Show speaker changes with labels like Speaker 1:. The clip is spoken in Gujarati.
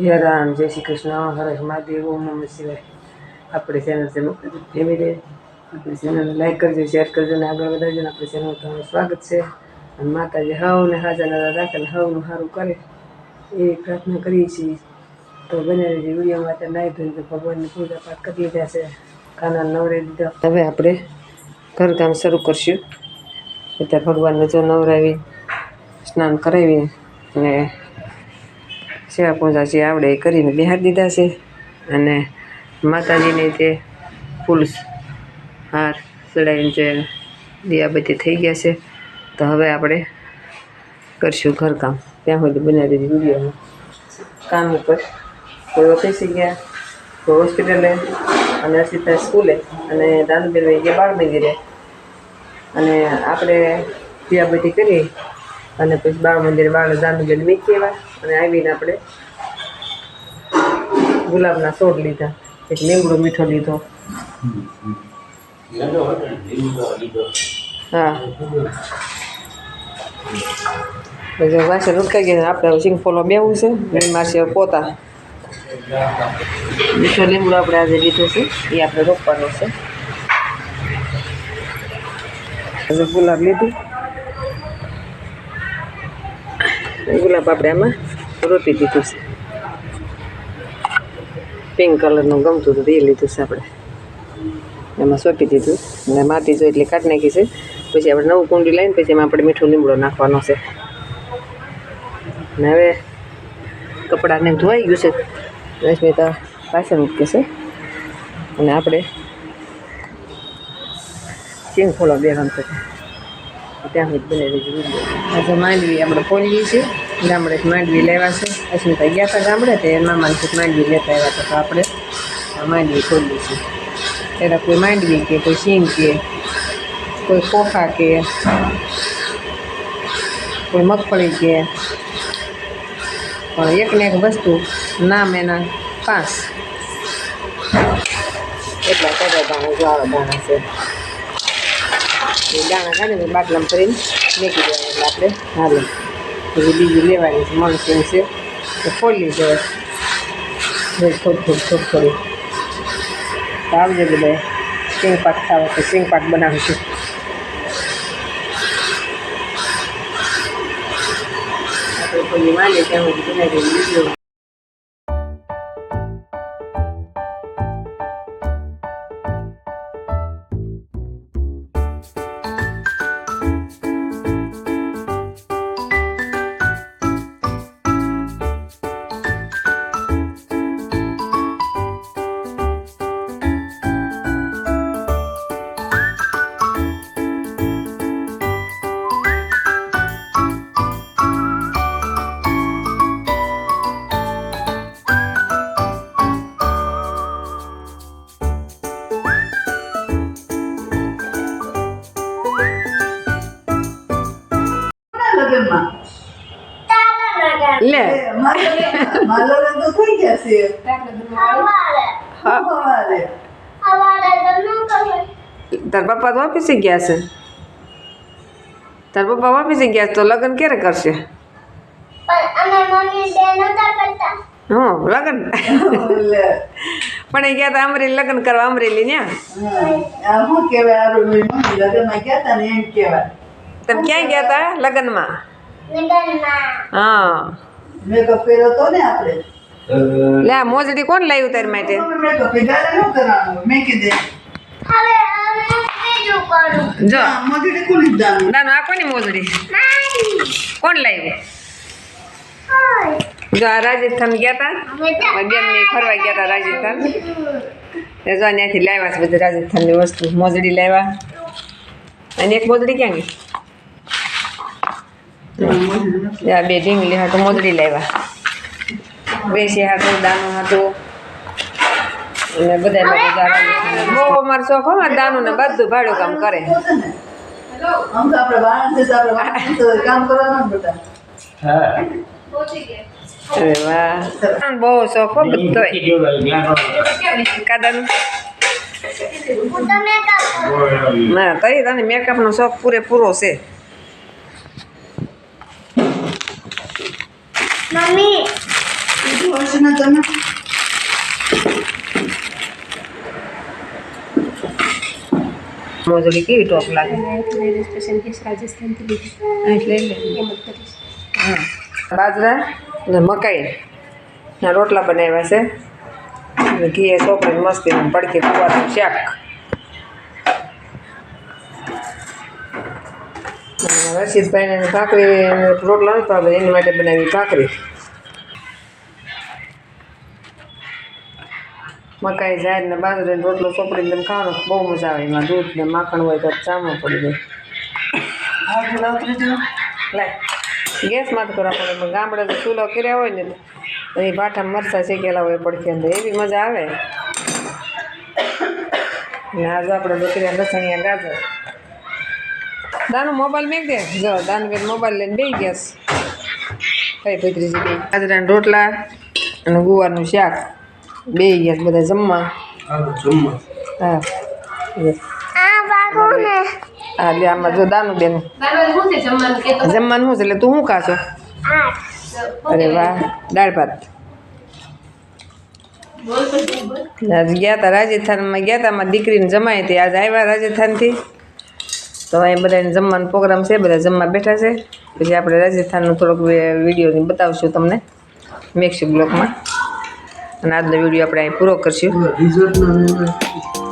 Speaker 1: જય રામ, જય શ્રી કૃષ્ણ, હર મહાદેવ, ઓમ નમઃ શિવાય. આપણી ચેનલ છે ફેમિલી. આપણી ચેનલને લાઈક કરજો, શેર કરજો ને આગળ વધારજો ને. આપણી ચેનલ તમારું સ્વાગત છે. અને માતાજી હવને હાજર રાખે, હવનું સારું કરે એવી પ્રાર્થના કરીએ છીએ. તો બને વિડીયોમાં અત્યારે નાહી ધોઈને ભગવાનની પૂજા પાઠ કરી લીધા છે, કાના નવરાવી દીધા. હવે આપણે ઘરકામ શરૂ કરશું. અત્યારે ભગવાનને જો નવરાવી સ્નાન કરાવી અને સેવા પૂજા જે આવડે એ કરીને બેહાડી દીધા છે. અને માતાજીને તે ફૂલ હાર ચડાવીને જે દિયાબત્તી થઈ ગયા છે. તો હવે આપણે કરશું ઘરકામ. ત્યાં સુધી બનાવી દીધી વિડીયોમાં કામ ઉપર. કોઈ ઓફિસે ગયા, કોઈ હોસ્પિટલે, અને અર્ષિતા સ્કૂલે, અને દાનુબેન વહી ગયા બાળ મંદિરે. અને આપણે દિયાબત્તી કરી અને પછી બાળ મંદિરે દાનુબેન મૂકી આવ્યા. અને આવીને આપણે ગુલાબના છોડ લીધા, એક લીમડો મીઠો લીધો. હા, વાસણ ઉટકાઈ ગયા. આપણે સિંગફોલો બેવું છે ને માસી પોતા. મીઠો લીમડો આપણે આજે લીધો છે, એ આપણે રોપવાનો છે. હવે ગુલાબ લીધું, ગુલાબ આપણે આમાં રોપી દીધું છે. પિંક કલરનું ગમતું હતું એ લીધું છે આપણે, એમાં સોંપી દીધું. અને માટી જો એટલી કાઢી નાખી છે. પછી આપણે નવું કુંડી લઈને પછી એમાં આપણે મીઠો લીમડો નાખવાનો છે. અને હવે કપડાને ધોવાઈ ગયું છે, રશ્મિતા પાછળ મૂકે છે. અને આપણે સિંગફોલો બેવાનું છે, ત્યાં સુધી બનાવી દીધું. આજે માંડવી આપણે ફોલી છે, ગામડેથી માંડવી લેવા છે. અશ્મિતા ગયા હતા ગામડે, તે મામાની માંડવી લેતા આવ્યા હતા. તો આપણે માંડવી ફોલી છે. ત્યારે કોઈ માંડવી કે કોઈ સિંગ કે કોઈ ખોખા કે કોઈ મગફળી કે, પણ એકને એક વસ્તુ નામ એના 5 એટલા બધા દાણા જો આવા દાણા છે. એ દાણા કાઢીને બાટલામાં ભરીને મૂકી દેવાય. એટલે આપણે હાલે પછી બીજું લેવાની છે. મણસિંગ છે તો ફોલી જાય થોડી તો આવજો બધા સિંગ પાક ખાવા. તો સિંગ પાક બનાવીશું. આપણે કોઈ માને ત્યાં સુધી બનાવી દઈએ. લે
Speaker 2: માલો તો થઈ ગયા છે.
Speaker 1: તાર પપ્પા તો ઓફિસે ગયા છે. તાર પપ્પા ઓફિસે ગયા છે તો લગ્ન ક્યારે કરશે? હા, લગ્ન પણ એ ગયા હતા અમરેલી લગ્ન કરવા. અમરેલી ન્યા
Speaker 2: શું કેવાય, લગ્નમાં ગયા હતા ને એમ કેવાય.
Speaker 1: તમે ક્યાં ગયા હતા લગ્નમાં? હા,
Speaker 2: મેકઅપ કર્યો તો ને આપણે.
Speaker 1: લે આ મોજડી કોણ લાવ્યું તાર માટે?
Speaker 2: મેકઅપ ગાલે ન કરવાનું, મેં કીધે
Speaker 1: જો
Speaker 2: મોજડી કોની દાનું.
Speaker 1: દાનો આ કોની મોજડી? કોણ લાવ્યું? જો આ રાજસ્થાન ગયા હતા, બેન ને ફરવા ગયા હતા રાજસ્થાન. જો ત્યાંથી લાવ્યા છે બધી રાજસ્થાનની વસ્તુ. મોજડી લાવ્યા. અને એક મોજડી ક્યાં ગઈ? બે ઢીંગલી હાટું મોજડી લાવ્યા. બેસી હાટું દાનું હાટું. અને બધા બહુ અમારો શોખ હોય દાનું ને બધું ભાડું કામ કરે.
Speaker 2: આમ તો આપણે વાળા છે, આપણે કામ કરવાનું બધા.
Speaker 1: અરે વાહ, બહુ શોખ હો બધો કાદાનું. ના તઈ તને મેકઅપનો શોખ પૂરેપૂરો છે.
Speaker 3: મમ્મી
Speaker 2: ટેસ્ટ ન તમે
Speaker 1: મોજડી કેવી ટોપ લાગે
Speaker 3: રાજસ્થાનથી લીધી
Speaker 1: એટલે
Speaker 3: એમ જ કરીશ.
Speaker 1: બાજરા ને મકાઈ ના રોટલા બનાવ્યા છે અને ઘી ચોપડીને મસ્તી પડખે કુવાનું શાક. અને રશીદભાઈને ભાખરી રોટલા નતો આવે એની માટે બનાવી ભાખરી. મકાઈ ઝાડ ને બાજરીનો રોટલો ચોપડીને તમે ખાવાનો બહુ મજા આવે. એમાં દૂધ ને માખણ હોય તો ચામો પડી જાય.
Speaker 2: આ લાવતી જો
Speaker 1: લાય ગેસમાં તો કરવા પડે પણ ગામડે તો ચૂલો કર્યા હોય ને તો એ ભાઠા મરચાં શેકેલા હોય પડખે અંદર એવી મજા આવે. ને આજે આપણે બકરીયા લસણિયા ગાજર. દાનું મોબાઈલ મેં દે જો દાનું બેન મોબાઈલ લઈને બેસી ગયા કઈ ભત્રીજી બે ગાજરાના રોટલા અને ગુવારનું શાક બે ગયા બધા જમવા. હા હા લે આમાં જો દાનું બેન
Speaker 3: શું છે જમવાનું કે તો
Speaker 1: જમવાનું શું છે એટલે તું શું ખાશો? અરે વાહ દાળ ભાત.
Speaker 3: બોલ પછી બોલ.
Speaker 1: આજે ગયા હતા રાજસ્થાનમાં ગયા હતા મારી દીકરીને જમાય તે આજે આવ્યા રાજસ્થાનથી તો અહીં બધાને જમવાનો પ્રોગ્રામ છે. બધા જમવા બેઠા છે. પછી આપણે રાજસ્થાનનું થોડોક વિડીયો બતાવશું તમને નેક્સ્ટ બ્લોગમાં. અને આજનો વિડીયો આપણે અહીં પૂરો કરશું.
Speaker 2: રિઝલ્ટ